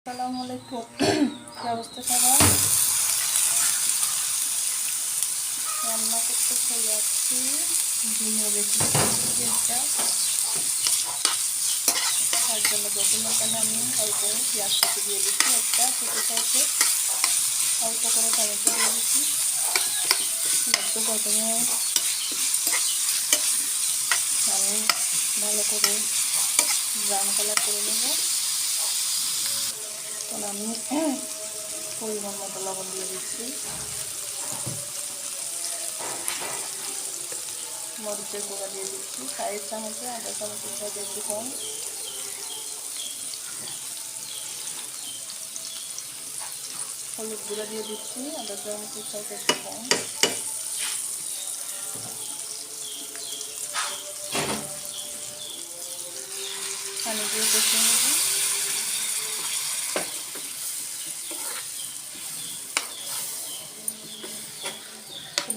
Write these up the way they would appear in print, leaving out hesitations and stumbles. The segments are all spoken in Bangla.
আসসালামু আলাইকুম। কি অবস্থা সবার? রান্না করতে চলে যাচ্ছি ডিমের রেসিপি। তার জন্য প্রথমে এখানে আমি অল্প পেঁয়াজ কেটে দিয়ে দিচ্ছি, একটা ছোটো সাইজে অল্প করে টমেটো দিয়ে দিচ্ছি। একটু প্রথমে আমি ভালো করে ব্রাউন কালার করে নেব। তখন আমি পরিমাণ মতো লবণ দিয়ে দিচ্ছি, মরিচের গুঁড়া দিয়ে দিচ্ছি 4 চামচে, আধা চামচের সাথে একটু কম। হলুদ গুঁড়া দিয়ে দিচ্ছি আধা চামচের সাথে একটু কম। পানি দিয়ে কষিয়ে নেব।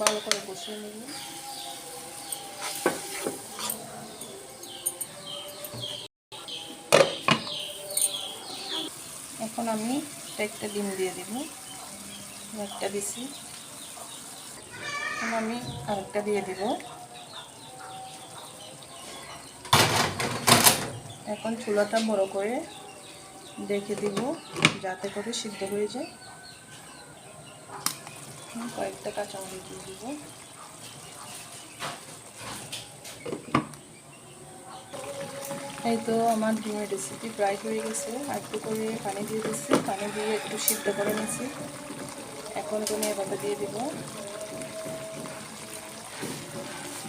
ভালো করে কষিয়ে নেব। এখন আমি একটা ডিম দিয়ে দিব, একটা দিছি। এখন আমি আরেকটা দিয়ে দিব। এখন চুলাটা বড় করে ঢেকে দিব যাতে করে সিদ্ধ হয়ে যায়। কয়েকটা কাঁচামরিচ দিয়ে দিব। এই তো আমার ডিমের রেসিপি প্রায় হয়ে গেছে। আর একটু করে পানি দিয়ে দিচ্ছি, পানি দিয়ে একটু সিদ্ধ করে নিয়েছি। এখন ধনিয়া পাতা দিয়ে দিব।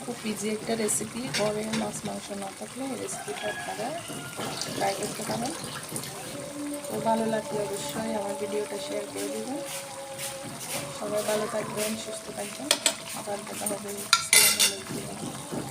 খুব ইজি একটা রেসিপি, ঘরে মাছ মাংস না থাকলে এই রেসিপিটা আপনারা ট্রাই করতে পারেন। তো ভালো লাগলে অবশ্যই আমার ভিডিওটা শেয়ার করে দেবেন। সবাই ভালো থাকবেন, সুস্থ থাকবেন। আবার দেখা হবে। আসসালামু আলাইকুম।